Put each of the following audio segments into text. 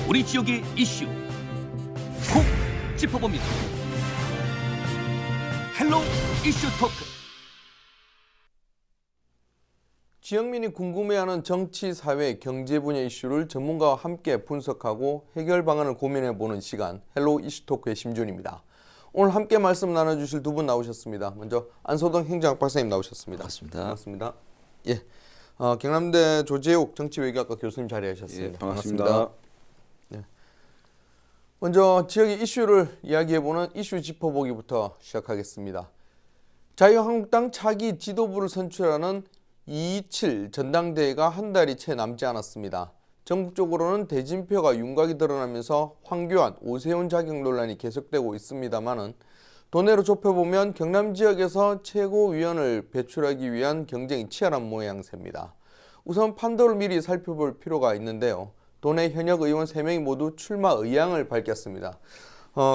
우리 지역의 이슈 콕 짚어봅니다. 헬로 이슈 토크. 지역민이 궁금해하는 정치, 사회, 경제 분야 이슈를 전문가와 함께 분석하고 해결 방안을 고민해보는 시간 헬로 이슈 토크의 심준입니다. 오늘 함께 말씀 나눠주실 두 분 나오셨습니다. 먼저 안소동 행정학 박사님 나오셨습니다. 반갑습니다. 반갑습니다. 예, 경남대 조재욱 정치외교학과 교수님 자리하셨습니다. 예, 반갑습니다. 예. 먼저 지역의 이슈를 이야기해보는 이슈 짚어보기부터 시작하겠습니다. 자유한국당 차기 지도부를 선출하는 227 전당대회가 한 달이 채 남지 않았습니다. 전국적으로는 대진표가 윤곽이 드러나면서 황교안, 오세훈 자격 논란이 계속되고 있습니다만은 도내로 좁혀보면 경남 지역에서 최고위원을 배출하기 위한 경쟁이 치열한 모양새입니다. 우선 판도를 미리 살펴볼 필요가 있는데요. 도내 현역 의원 3명이 모두 출마 의향을 밝혔습니다.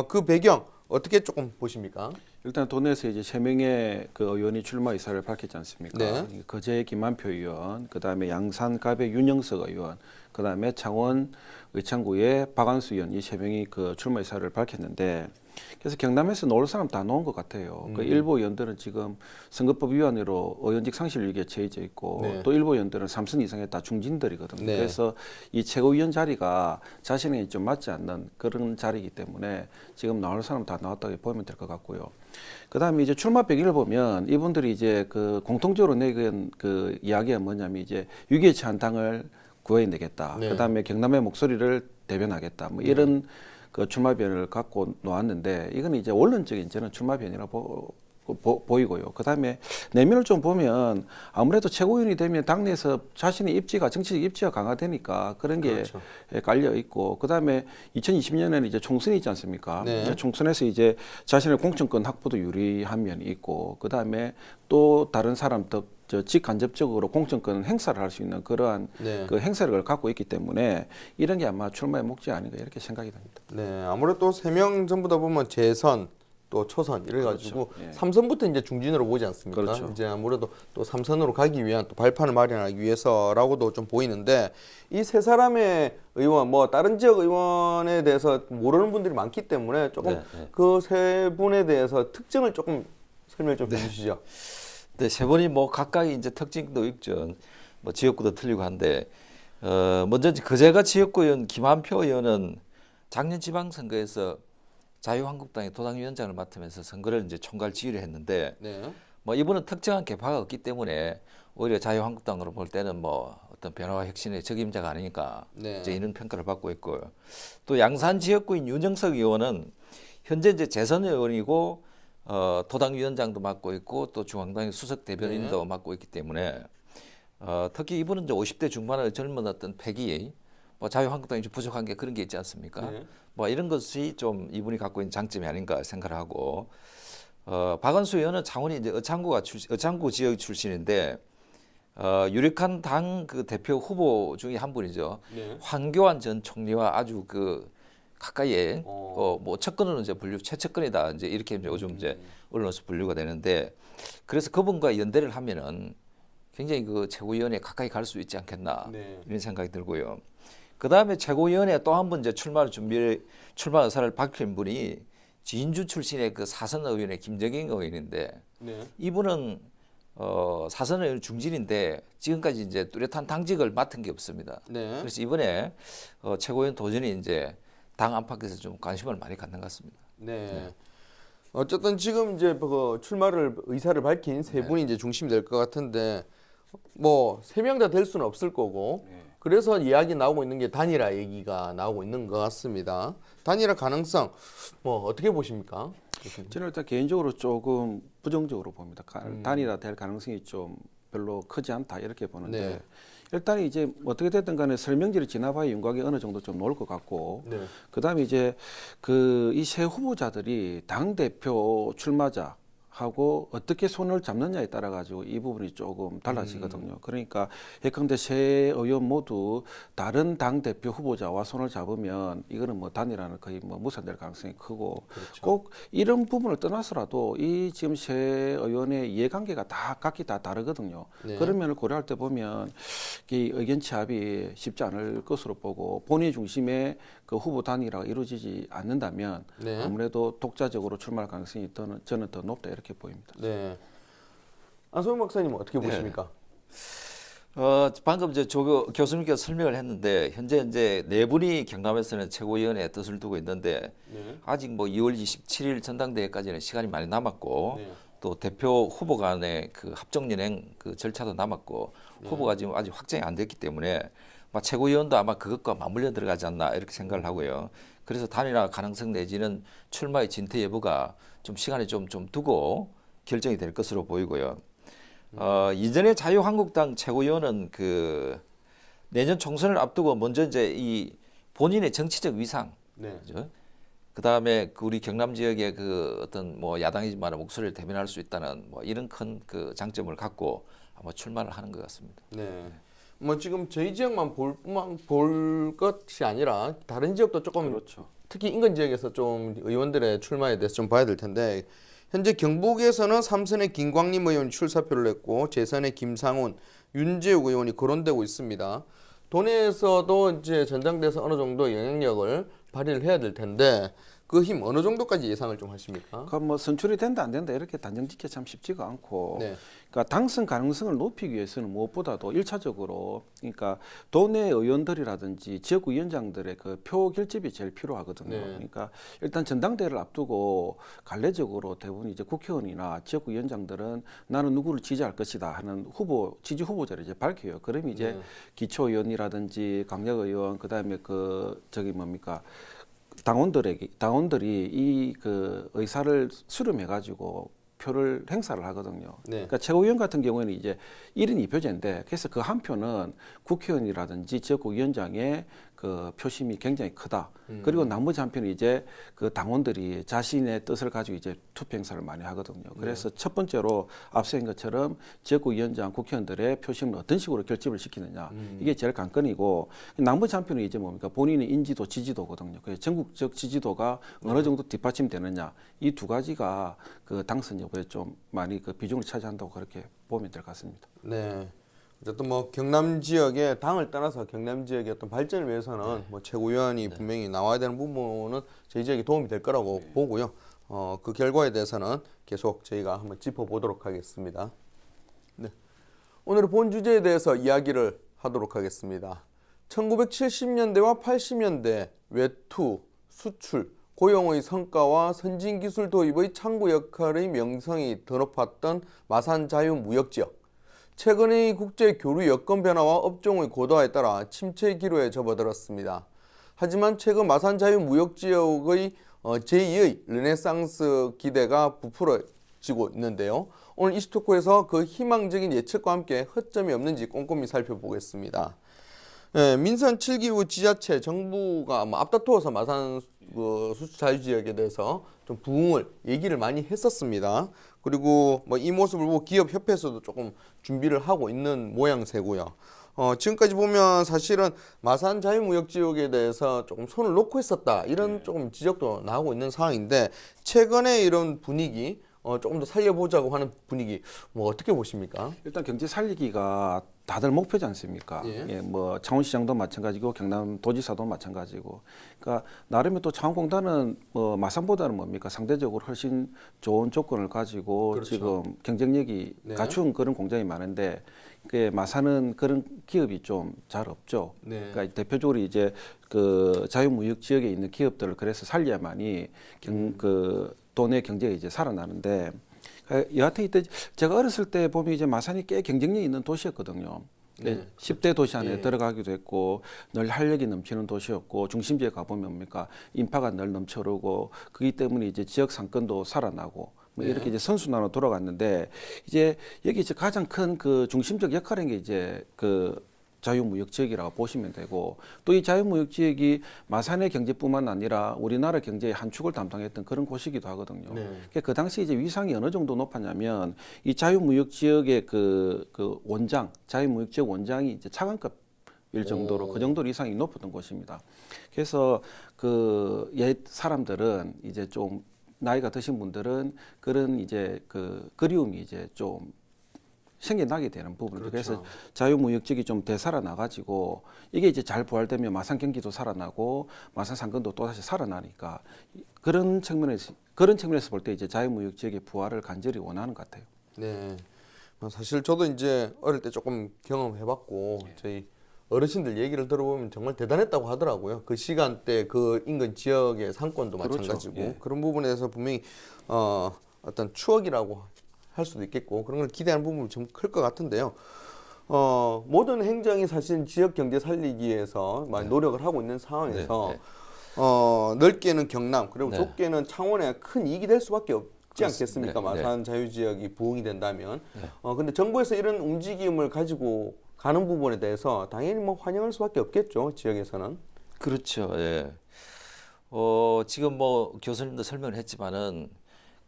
그 배경 어떻게 조금 보십니까? 일단 도내에서 이제 3명의 그 의원이 출마 의사를 밝혔지 않습니까? 네. 거제 김한표 의원, 그다음에 양산 갑의 윤영석 의원, 그다음에 창원 의창구의 박한수 의원 이 3명이 그 출마 의사를 밝혔는데 그래서 경남에서 놓을 사람 다 놓은 것 같아요. 그 일부 의원들은 지금 선거법 위반으로 의원직 상실 위기에 처해져 있고 네. 또 일부 의원들은 3선 이상의 다 중진들이거든요. 네. 그래서 이 최고위원 자리가 자신에게 좀 맞지 않는 그런 자리이기 때문에 지금 나올 사람 다 나왔다고 보면 될 것 같고요. 그다음에 이제 출마 배기를 보면 이분들이 이제 그 공통적으로 내건 그 이야기가 뭐냐면 이제 위기에 처한 당을 구해내겠다. 네. 그다음에 경남의 목소리를 대변하겠다. 뭐 이런 그 출마 변을 갖고 놓았는데 이건 이제 원론적인 저는 출마 변이라고 보이고요. 그다음에 내면을 좀 보면 아무래도 최고위원이 되면 당내에서 자신의 입지가 정치적 입지가 강화되니까 그런 게 그렇죠. 깔려 있고 그다음에 2020년에는 이제 총선이 있지 않습니까? 네. 총선에서 이제 자신의 공천권 확보도 유리한 면이 있고 그다음에 또 다른 사람 더 직간접적으로 공천권 행사를 할 수 있는 그러한 네. 그 행사력을 갖고 있기 때문에 이런 게 아마 출마의 목적이 아닌가 이렇게 생각이 됩니다. 네, 아무래도 3명 전부 다 보면 재선 또 초선 이래가지고 그렇죠. 예. 3선부터 이제 중진으로 보지 않습니까? 그렇죠. 이제 아무래도 또 3선으로 가기 위한 또 발판을 마련하기 위해서라고도 좀 보이는데 이 세 사람의 의원 뭐 다른 지역 의원에 대해서 모르는 분들이 많기 때문에 조금 그 세 분에 대해서 특징을 조금 설명 좀 해주시죠. 네, 세 분이 뭐 각각 이제 특징도 있죠. 뭐 지역구도 틀리고 한데 먼저 그제가 지역구 의원 김한표 의원은 작년 지방선거에서 자유한국당의 도당위원장을 맡으면서 선거를 이제 총괄 지휘를 했는데 네. 뭐 이분은 특정한 계파가 없기 때문에 오히려 자유한국당으로 볼 때는 뭐 어떤 변화와 혁신의 적임자가 아니니까 네. 이제 이런 평가를 받고 있고요. 또 양산 지역구인 윤정석 의원은 현재 이제 재선 의원이고 도당위원장도 맡고 있고 또 중앙당의 수석 대변인도 맡고 있기 때문에 특히 이분은 이제 50대 중반의 젊은 어떤 패기, 뭐 자유한국당이 좀 부족한 게 그런 게 있지 않습니까? 네. 뭐 이런 것이 좀 이분이 갖고 있는 장점이 아닌가 생각을 하고 박은수 의원은 창원이 이제 의창구 지역 출신인데 유력한 당 그 대표 후보 중에 한 분이죠. 네. 황교안 전 총리와 아주 그 가까이에 뭐 측근으로 이제 최측근이다 이제 이렇게 요즘 이제 언론에서 분류가 되는데 그래서 그분과 연대를 하면은 굉장히 그 최고위원회에 가까이 갈 수 있지 않겠나 네. 이런 생각이 들고요. 그 다음에 최고위원회에 또 한 번 이제 출마 의사를 밝힌 분이 진주 출신의 그 사선 의원의 김정인 의원인데 네. 이분은 사선 의원 중진인데 지금까지 이제 뚜렷한 당직을 맡은 게 없습니다. 네. 그래서 이번에 최고위원 도전이 이제 당 안팎에서 좀 관심을 많이 갖는 것 같습니다. 네. 어쨌든 지금 이제 그 출마를 의사를 밝힌 세 분이 이제 중심이 될 것 같은데 뭐 3명 다 될 수는 없을 거고 그래서 이야기 나오고 있는 게 단일화 얘기가 나오고 있는 것 같습니다. 단일화 가능성 뭐 어떻게 보십니까? 저는 일단 개인적으로 조금 부정적으로 봅니다. 단일화 될 가능성이 좀 별로 크지 않다 이렇게 보는데 네. 일단 이제 어떻게 됐든 간에 설명지를 지나봐야 윤곽이 어느 정도 좀 놓을 것 같고 네. 그다음에 이제 그 이 세 후보자들이 당 대표 출마자 하고 어떻게 손을 잡느냐에 따라 가지고 이 부분이 조금 달라지거든요. 그러니까 예컨대 세 의원 모두 다른 당 대표 후보자와 손을 잡으면 이거는 뭐 단일화는 거의 뭐 무산될 가능성이 크고 꼭 이런 부분을 떠나서라도 이 지금 세 의원의 이해관계가 다 각기 다 다르거든요. 그런 면을 고려할 때 보면 이 의견 취합이 쉽지 않을 것으로 보고 본인 중심의 그 후보 단일화가 이루어지지 않는다면 아무래도 독자적으로 출마할 가능성이 저는 더 높다 이렇게 보입니다. 네. 안소영 박사님은 어떻게 보십니까? 방금 이제 조 교수님께서 설명을 했는데 현재 이제 네 분이 경남에서는 최고위원회에 뜻을 두고 있는데 아직 뭐 2월 27일 전당대회까지는 시간이 많이 남았고 또 대표 후보 간의 그 합정 연행 그 절차도 남았고 후보가 지금 아직 확정이 안 됐기 때문에 최고위원도 아마 그것과 맞물려 들어가지 않나 이렇게 생각을 하고요. 그래서 단일화 가능성 내지는 출마의 진퇴 여부가 좀 시간이 좀 두고 결정이 될 것으로 보이고요. 이전에 자유한국당 최고위원은 그 내년 총선을 앞두고 먼저 이제 이 본인의 정치적 위상, 그죠? 그 다음에 그 우리 경남 지역의 그 어떤 뭐 야당이지만 목소리를 대변할 수 있다는 뭐 이런 큰 그 장점을 갖고 아마 출마를 하는 것 같습니다. 네. 뭐 지금 저희 지역만 볼 것이 아니라 다른 지역도 조금 특히 인근 지역에서 좀 의원들의 출마에 대해서 좀 봐야 될 텐데 현재 경북에서는 삼선의 김광림 의원이 출사표를 냈고 재선의 김상훈, 윤재욱 의원이 거론되고 있습니다. 도내에서도 이제 전당대에서 어느 정도 영향력을 발휘를 해야 될 텐데 그 힘 어느 정도까지 예상을 좀 하십니까? 그러니까 뭐 선출이 된다 안 된다 이렇게 단정짓기 참 쉽지가 않고 그러니까 당선 가능성을 높이기 위해서는 무엇보다도 1차적으로 그러니까 도내 의원들이라든지 지역위원장들의 그 표 결집이 제일 필요하거든요. 그러니까 일단 전당대회를 앞두고 갈래적으로 대부분 이제 국회의원이나 지역위원장들은 나는 누구를 지지할 것이다 하는 지지 후보자를 이제 밝혀요. 그럼 이제 기초의원이라든지 강력의원 그다음에 그 저기 뭡니까 당원들이 이 그 의사를 수렴해 가지고 표를 행사를 하거든요. 그러니까 최고위원 같은 경우에는 이제 1인 2표제인데 그래서 그 한 표는 국회의원이라든지 지역구위원장의 그 표심이 굉장히 크다. 그리고 나머지 한 표는 이제 그 당원들이 자신의 뜻을 가지고 이제 투표 행사를 많이 하거든요. 그래서 첫 번째로 앞서인 것처럼 지역구위원장 국회의원들의 표심을 어떤 식으로 결집을 시키느냐 이게 제일 관건이고 나머지 한 표는 이제 뭡니까 본인의 인지도, 지지도거든요. 그래서 전국적 지지도가 어느 정도 뒷받침되느냐 이 두 가지가 그 당선 여부에 좀 많이 그 비중을 차지한다고 그렇게 보면 될 것 같습니다. 네. 어쨌든 뭐 경남 지역의 당을 떠나서 경남 지역의 어떤 발전을 위해서는 뭐 최고위원이 분명히 나와야 되는 부분은 저희 지역에 도움이 될 거라고 보고요. 그 결과에 대해서는 계속 저희가 한번 짚어보도록 하겠습니다. 네. 오늘은 본 주제에 대해서 이야기를 하도록 하겠습니다. 1970년대와 80년대 외투, 수출, 고용의 성과와 선진기술 도입의 창구 역할의 명성이 더 높았던 마산 자유무역지역. 최근의 국제 교류 여건 변화와 업종의 고도화에 따라 침체 기로에 접어들었습니다. 하지만 최근 마산 자유무역지역의 제2의 르네상스 기대가 부풀어지고 있는데요. 오늘 이슈토크에서 그 희망적인 예측과 함께 허점이 없는지 꼼꼼히 살펴보겠습니다. 민선 7기후 지자체 정부가 앞다투어서 마산 수출 자유지역에 대해서 좀 부응을 얘기를 많이 했었습니다. 그리고 뭐 이 모습을 보고 기업협회에서도 조금 준비를 하고 있는 모양새고요. 지금까지 보면 사실은 마산 자유무역지역에 대해서 조금 손을 놓고 있었다 이런 조금 지적도 나오고 있는 상황인데 최근에 이런 분위기 조금 더 살려보자고 하는 분위기 뭐 어떻게 보십니까? 일단 경제 살리기가 다들 목표지 않습니까? 뭐 창원시장도 마찬가지고 경남도지사도 마찬가지고. 그러니까 나름의 또 창원공단은 뭐 마산보다는 뭡니까 상대적으로 훨씬 좋은 조건을 가지고 지금 경쟁력이 갖춘 그런 공장이 많은데 그 마산은 그런 기업이 좀 잘 없죠. 그러니까 대표적으로 이제 그 자유무역 지역에 있는 기업들을 그래서 살려야만이 그 도내 경제가 이제 살아나는데. 여하튼 이때 제가 어렸을 때 보면 이제 마산이 꽤 경쟁력이 있는 도시였거든요. 10대 도시 안에 들어가기도 했고 늘 활력이 넘치는 도시였고 중심지에 가보면 뭡니까 인파가 늘 넘쳐오르고 그기 때문에 이제 지역 상권도 살아나고 뭐 이렇게 이제 선순환으로 돌아갔는데 이제 여기 이제 가장 큰 그 중심적 역할인 게 이제 그 자유무역지역이라고 보시면 되고 또 이 자유무역지역이 마산의 경제뿐만 아니라 우리나라 경제의 한 축을 담당했던 그런 곳이기도 하거든요. 네. 그러니까 그 당시 이제 위상이 어느 정도 높았냐면 이 자유무역지역의 그 원장, 자유무역지역 원장이 이제 차관급일 정도로 그 정도로 위상이 높았던 곳입니다. 그래서 그 옛 사람들은 이제 좀 나이가 드신 분들은 그런 이제 그 그리움이 이제 좀 생겨나게 되는 부분이죠. 그래서 자유무역지역이 좀 되살아나가지고 이게 이제 잘 부활되면 마산 경기도 살아나고 마산 상권도 또 다시 살아나니까 그런 측면에서 볼 때 이제 자유무역지역의 부활을 간절히 원하는 것 같아요. 네. 사실 저도 이제 어릴 때 조금 경험해봤고 저희 어르신들 얘기를 들어보면 정말 대단했다고 하더라고요. 그 시간대 그 인근 지역의 상권도 그렇죠. 마찬가지고 예. 그런 부분에서 분명히 어떤 추억이라고 할 수도 있겠고 그런 걸 기대하는 부분이 좀 클 것 같은데요. 모든 행정이 사실 지역 경제 살리기 위해서 많이 노력을 하고 있는 상황에서 네, 넓게는 경남 그리고 네. 좁게는 창원에 큰 이익이 될 수밖에 없지 그렇습니다. 않겠습니까? 네, 네. 마산 자유지역이 부흥이 된다면. 근데 정부에서 이런 움직임을 가지고 가는 부분에 대해서 당연히 뭐 환영할 수밖에 없겠죠. 지역에서는. 그렇죠. 예. 지금 뭐 교수님도 설명을 했지만은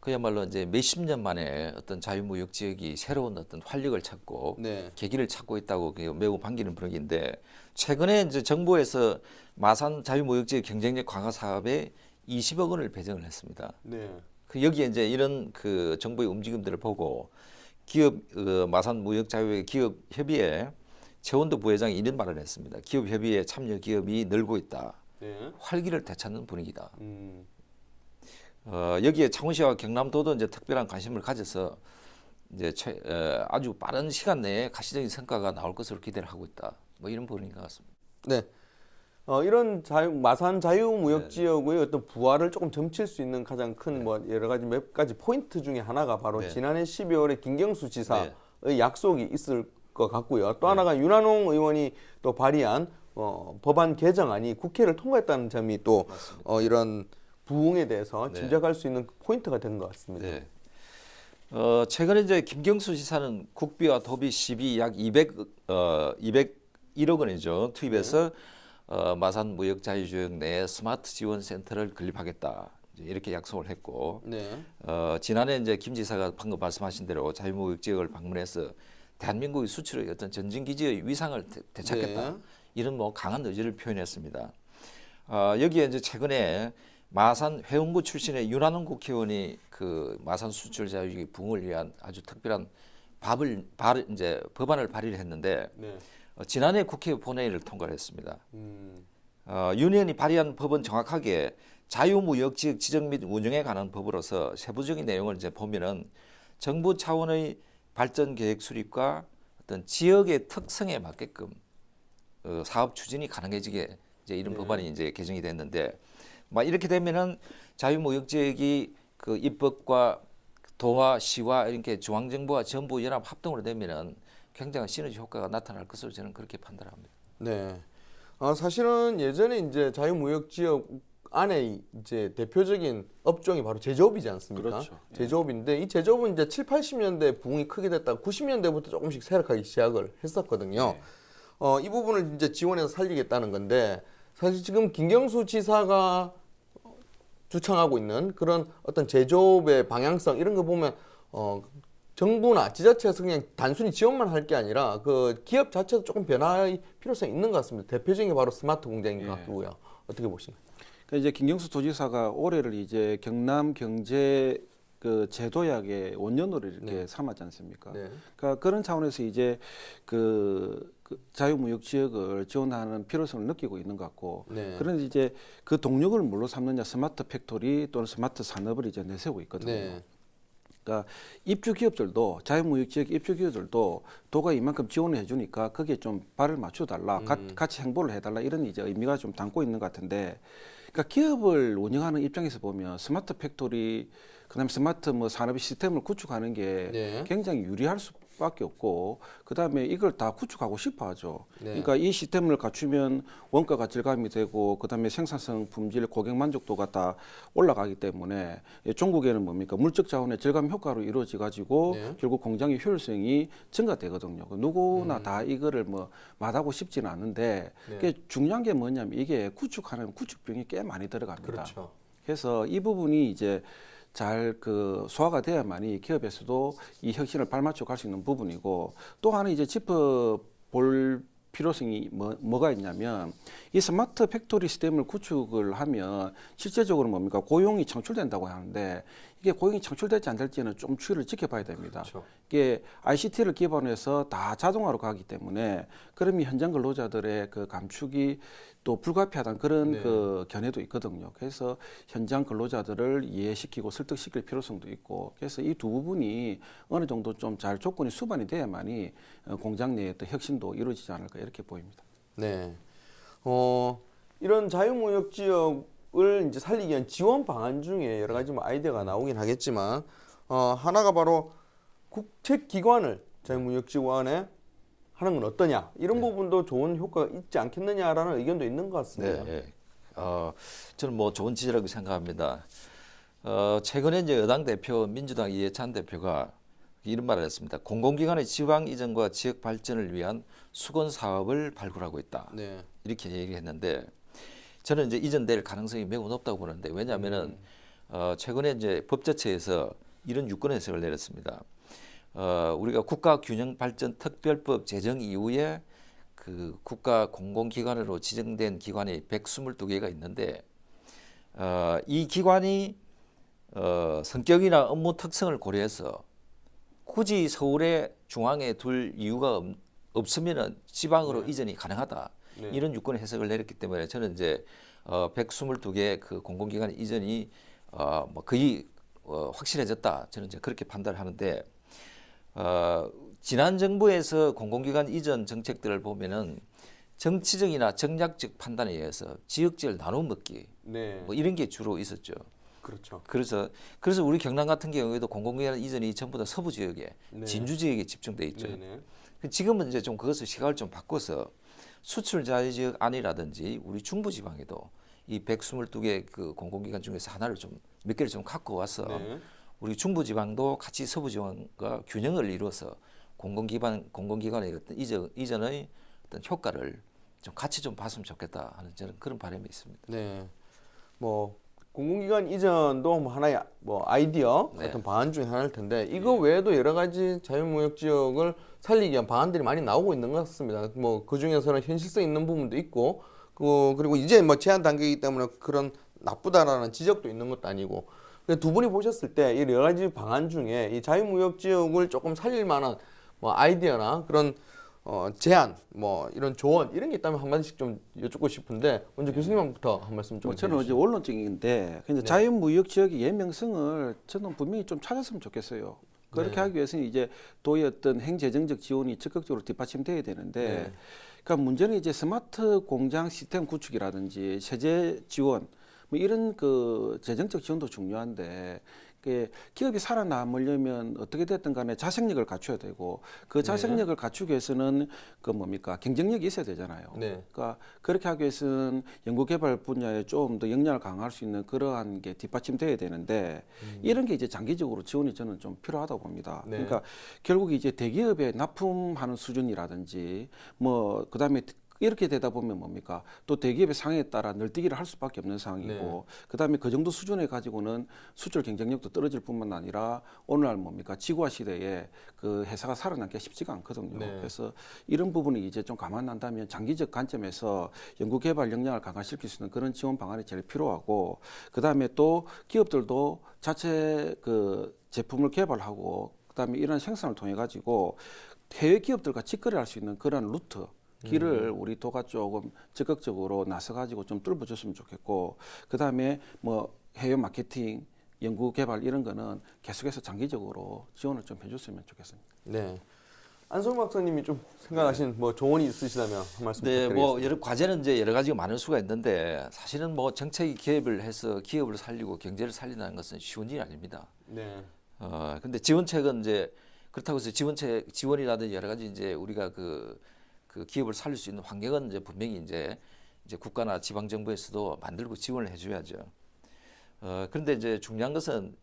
그야말로 이제 몇십 년 만에 어떤 자유무역 지역이 새로운 어떤 활력을 찾고 네. 계기를 찾고 있다고 매우 반기는 분위기인데 최근에 이제 정부에서 마산 자유무역 지역 경쟁력 강화 사업에 20억 원을 배정을 했습니다. 네. 그 여기에 이제 이런 그 정부의 움직임들을 보고 기업 마산 무역 자유 기업 협의회 최원도 부회장이 이런 말을 했습니다. 기업 협의회 참여 기업이 늘고 있다. 네. 활기를 되찾는 분위기다. 음. 여기에 창원시와 경남도도 이제 특별한 관심을 가져서 이제 아주 빠른 시간 내에 가시적인 성과가 나올 것으로 기대를 하고 있다. 뭐 이런 부분인 것 같습니다. 네. 이런 마산 자유무역 지역의 어떤 부활을 조금 점칠 수 있는 가장 큰 뭐 여러 가지 몇 가지 포인트 중에 하나가 바로 네. 지난해 12월에 김경수 지사의 네. 약속이 있을 것 같고요. 또 하나가 윤한홍 의원이 또 발의한 법안 개정안이 국회를 통과했다는 점이 또 이런 부흥에 대해서 네. 짐작할 수 있는 포인트가 된 것 같습니다. 네. 최근에 이제 김경수 지사는 국비와 도비 시비 약 201억 원이죠. 투입해서 마산 무역 자유지역 내 스마트 지원 센터를 건립하겠다. 이렇게 약속을 했고 네. 지난해 이제 김 지사가 방금 말씀하신 대로 자유무역 지역을 방문해서 대한민국의 수출의 어떤 전진 기지의 위상을 되찾겠다. 네. 이런 뭐 강한 의지를 표현했습니다. 여기에 이제 최근에 마산 회원구 출신의 윤한홍 국회의원이 그 마산 수출 자유지역 부흥을 위한 아주 특별한 법안을 발의를 했는데 네. 지난해 국회 본회의를 통과를 했습니다. 윤 의원이 발의한 법은 정확하게 자유무역지역 지정 및 운영에 관한 법으로서 세부적인 내용을 이제 보면은 정부 차원의 발전 계획 수립과 어떤 지역의 특성에 맞게끔 사업 추진이 가능해지게 이제 이런 법안이 이제 개정이 됐는데, 막 이렇게 되면은 자유무역지역이 그 입법과 도와 시와 이렇게 중앙정부와 정부 연합 합동으로 되면은 굉장한 시너지 효과가 나타날 것으로 저는 그렇게 판단합니다. 네. 사실은 예전에 이제 자유무역 지역 안에 이제 대표적인 업종이 바로 제조업이지 않습니까? 그렇죠. 예. 제조업인데 이 제조업은 이제 7, 80년대 부흥이 크게 됐다가 90년대부터 조금씩 쇠락하기 시작을 했었거든요. 이 부분을 이제 지원해서 살리겠다는 건데 사실 지금 김경수 지사가 주창하고 있는 그런 어떤 제조업의 방향성 이런 거 보면 정부나 지자체에서 그냥 단순히 지원만 할 게 아니라 그 기업 자체도 조금 변화의 필요성이 있는 것 같습니다. 대표적인 게 바로 스마트 공장인 것 같고요. 어떻게 보십니까? 그러니까 이제 김경수 도지사가 올해를 이제 경남 경제 그 제도약의 원년으로 이렇게 삼았지 않습니까? 네. 그러니까 그런 차원에서 이제 그 자유무역 지역을 지원하는 필요성을 느끼고 있는 것 같고, 네. 그런데 이제 그 동력을 뭘로 삼느냐, 스마트 팩토리 또는 스마트 산업을 이제 내세우고 있거든요. 네. 그러니까 입주 기업들도 자유무역 지역 입주 기업들도 도가 이만큼 지원을 해주니까 거기에 좀 발을 맞춰달라, 같이 행보를 해달라 이런 이제 의미가 좀 담고 있는 것 같은데, 그러니까 기업을 운영하는 입장에서 보면 스마트 팩토리, 그다음에 스마트 뭐 산업 시스템을 구축하는 게 네. 굉장히 유리할 수밖에 없고 그다음에 이걸 다 구축하고 싶어 하죠. 네. 그러니까 이 시스템을 갖추면 원가가 절감이 되고 그다음에 생산성, 품질, 고객 만족도가 다 올라가기 때문에 종국에는 뭡니까? 물적 자원의 절감 효과로 이루어져 가지고 네. 결국 공장의 효율성이 증가되거든요. 누구나 다 이거를 뭐 맛하고 싶지는 않은데 네. 그게 중요한 게 뭐냐면 이게 구축하는 구축비용이 꽤 많이 들어갑니다. 그렇죠. 그래서 이 부분이 이제 잘 그 소화가 돼야만이 기업에서도 이 혁신을 발맞춰 갈 수 있는 부분이고 또 하나 이제 짚어볼 필요성이 뭐가 있냐면 이 스마트 팩토리 시스템을 구축을 하면 실제적으로 뭡니까 고용이 창출된다고 하는데 이게 고용이 창출될지 안 될지는 좀 추이를 지켜봐야 됩니다. 그렇죠. 이게 ICT를 기반해서 다 자동화로 가기 때문에 그러면 현장 근로자들의 그 감축이 또 불가피하다는 그런 네. 그 견해도 있거든요. 그래서 현장 근로자들을 이해시키고 설득시킬 필요성도 있고 그래서 이 두 부분이 어느 정도 좀 잘 조건이 수반이 돼야만이 공장 내에 또 혁신도 이루어지지 않을까 이렇게 보입니다. 네. 이런 자유무역 지역을 이제 살리기 위한 지원 방안 중에 여러 가지 뭐 아이디어가 나오긴 하겠지만 하나가 바로 국책기관을 자유무역 지원에 하는 건 어떠냐 이런 부분도 좋은 효과가 있지 않겠느냐라는 의견도 있는 것 같습니다. 네, 저는 뭐 좋은 지지라고 생각합니다. 최근에 이제 여당 대표 민주당 이해찬 대표가 이런 말을 했습니다. 공공기관의 지방 이전과 지역 발전을 위한 수건 사업을 발굴하고 있다. 네. 이렇게 얘기했는데 저는 이제 이전될 가능성이 매우 높다고 보는데 왜냐하면은 최근에 이제 법제처에서 이런 유권 해석을 내렸습니다. 우리가 국가균형발전특별법 제정 이후에 그 국가 공공기관으로 지정된 기관이 122개가 있는데 이 기관이 성격이나 업무 특성을 고려해서 굳이 서울에 중앙에 둘 이유가 없으면은 지방으로 이전이 가능하다. 네. 이런 유권 해석을 내렸기 때문에 저는 이제 122개 그 공공기관 이전이 뭐 거의 확실해졌다. 저는 이제 그렇게 판단을 하는데 지난 정부에서 공공기관 이전 정책들을 보면은 정치적이나 정략적 판단에 의해서 지역지를 나눠 먹기 네. 뭐 이런 게 주로 있었죠. 그렇죠. 그래서 우리 경남 같은 경우에도 공공기관 이전이 전부 다 서부 지역에 네. 진주 지역에 집중돼 있죠. 네네. 지금은 이제 좀 그것을 시각을 좀 바꿔서 수출 자유 지역 안이라든지 우리 중부 지방에도 이 122개 그 공공기관 중에서 하나를 좀 몇 개를 좀 갖고 와서 네. 우리 중부 지방도 같이 서부 지방과 균형을 이루어서 공공기관의 어떤 이전의 어떤 효과를 좀 같이 좀 봤으면 좋겠다 하는 저는 그런 바람이 있습니다. 네. 뭐 공공기관 이전도 뭐 하나의 뭐 아이디어 네. 같은 방안 중에 하나일 텐데 이거 외에도 여러 가지 자유무역 지역을 살리기 위한 방안들이 많이 나오고 있는 것 같습니다. 뭐 그 중에서는 현실성 있는 부분도 있고 그리고 이제 뭐 제한 단계이기 때문에 그런 나쁘다라는 지적도 있는 것도 아니고 두 분이 보셨을 때 이 여러 가지 방안 중에 이 자유무역 지역을 조금 살릴 만한 뭐 아이디어나 그런 제안, 뭐 이런 조언 이런 게 있다면 한 마디씩 좀 여쭙고 싶은데 먼저 교수님부터 한 말씀 좀 저는 이제 해주시죠. 원론적인데 근데 네. 자유무역 지역의 예명성을 저는 분명히 좀 찾았으면 좋겠어요. 그렇게 네. 하기 위해서는 이제 도의 어떤 행재정적 지원이 적극적으로 뒷받침돼야 되는데 네. 그러니까 문제는 이제 스마트 공장 시스템 구축이라든지 세제 지원 뭐 이런 그 재정적 지원도 중요한데 기업이 살아남으려면 어떻게 됐든 간에 자생력을 갖춰야 되고 그 자생력을 갖추기 위해서는 그 뭡니까 경쟁력이 있어야 되잖아요. 네. 그러니까 그렇게 하기 위해서는 연구개발 분야에 좀 더 역량을 강화할 수 있는 그러한 게 뒷받침돼야 되는데 이런 게 이제 장기적으로 지원이 저는 좀 필요하다고 봅니다. 네. 그러니까 결국 이제 대기업에 납품하는 수준이라든지 뭐 그다음에 이렇게 되다 보면 뭡니까 또 대기업의 상황에 따라 널뛰기를 할 수밖에 없는 상황이고 네. 그다음에 그 정도 수준에 가지고는 수출 경쟁력도 떨어질 뿐만 아니라 오늘날 뭡니까 지구화 시대에 그 회사가 살아남기가 쉽지가 않거든요. 네. 그래서 이런 부분이 이제 좀 감안한다면 장기적 관점에서 연구개발 역량을 강화시킬 수 있는 그런 지원 방안이 제일 필요하고 그다음에 또 기업들도 자체 그 제품을 개발하고 그다음에 이런 생산을 통해 가지고 해외 기업들과 직거래할 수 있는 그런 루트 길을 우리 도가 조금 적극적으로 나서 가지고 좀 뚫어줬으면 좋겠고 그다음에 뭐 해외 마케팅 연구 개발 이런 거는 계속해서 장기적으로 지원을 좀 해줬으면 좋겠습니다. 네. 안성 박사님이 좀 생각하신 뭐 조언이 있으시다면 한 말씀 네, 부탁드리겠습니다. 뭐 여러 과제는 이제 여러 가지가 많을 수가 있는데 사실은 뭐 정책이 개입을 해서 기업을 살리고 경제를 살린다는 것은 쉬운 일이 아닙니다. 네. 근데 지원책은 이제 그렇다고 해서 지원이라든지 여러 가지 이제 우리가 그 기업을 살릴 수 있는 환경은 이제 분명히 이제 국가나 지방 정부에서도 만들고 지원을 해줘야죠. 그런데 이제 중요한 것은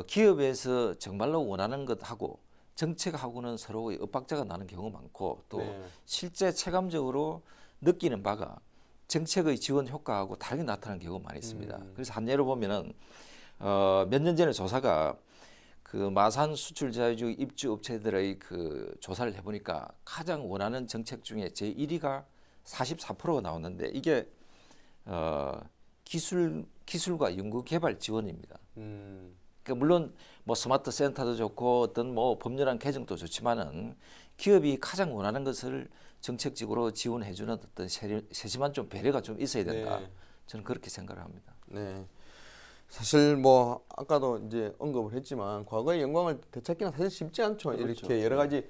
기업에서 정말로 원하는 것하고 정책하고는 서로의 엇박자가 나는 경우가 많고 또 네. 실제 체감적으로 느끼는 바가 정책의 지원 효과하고 다르게 나타나는 경우가 많이 있습니다. 그래서 한 예로 보면은 몇 년 전에 조사가 그 마산 수출 자유주의 입주 업체들의 그 조사를 해보니까 가장 원하는 정책 중에 제 1위가 44%가 나왔는데 이게 기술과 연구개발 지원입니다. 그러니까 물론 뭐 스마트 센터도 좋고 어떤 뭐 법률안 개정도 좋지만은 기업이 가장 원하는 것을 정책적으로 지원해주는 어떤 세심한 좀 배려가 좀 있어야 된다. 네. 저는 그렇게 생각을 합니다. 네. 사실 뭐 아까도 이제 언급을 했지만 과거의 영광을 되찾기는 사실 쉽지 않죠. 그렇죠. 이렇게 여러 가지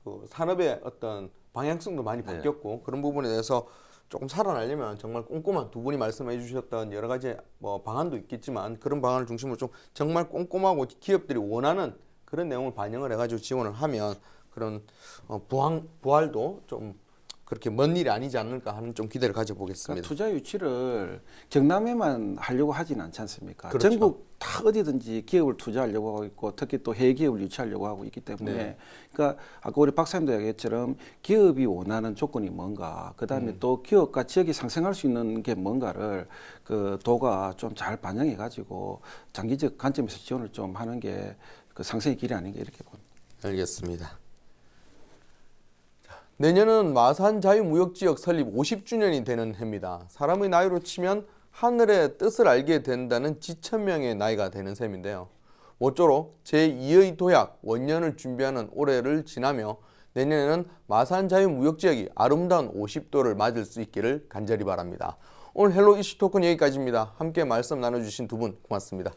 그 산업의 어떤 방향성도 많이 네. 바뀌었고 그런 부분에 대해서 조금 살아나려면 정말 꼼꼼한 두 분이 말씀해 주셨던 여러 가지 뭐 방안도 있겠지만 그런 방안을 중심으로 좀 정말 꼼꼼하고 기업들이 원하는 그런 내용을 반영을 해가지고 지원을 하면 그런 부활도 좀 그렇게 먼 일이 아니지 않을까 하는 좀 기대를 가져보겠습니다. 그러니까 투자 유치를 경남에만 하려고 하지는 않지 않습니까? 그렇죠. 전국 다 어디든지 기업을 투자하려고 하고 있고 특히 또 해외 기업을 유치하려고 하고 있기 때문에 네. 그러니까 아까 우리 박사님도 얘기했처럼 기업이 원하는 조건이 뭔가 그다음에 또 기업과 지역이 상생할 수 있는 게 뭔가를 그 도가 좀 잘 반영해 가지고 장기적 관점에서 지원을 좀 하는 게 그 상생의 길이 아닌가 이렇게 봅니다. 알겠습니다. 내년은 마산 자유무역지역 설립 50주년이 되는 해입니다. 사람의 나이로 치면 하늘의 뜻을 알게 된다는 지천명의 나이가 되는 셈인데요. 모쪼록 제2의 도약 원년을 준비하는 올해를 지나며 내년에는 마산 자유무역지역이 아름다운 50도를 맞을 수 있기를 간절히 바랍니다. 오늘 헬로 이슈 토크는 여기까지입니다. 함께 말씀 나눠주신 두 분 고맙습니다.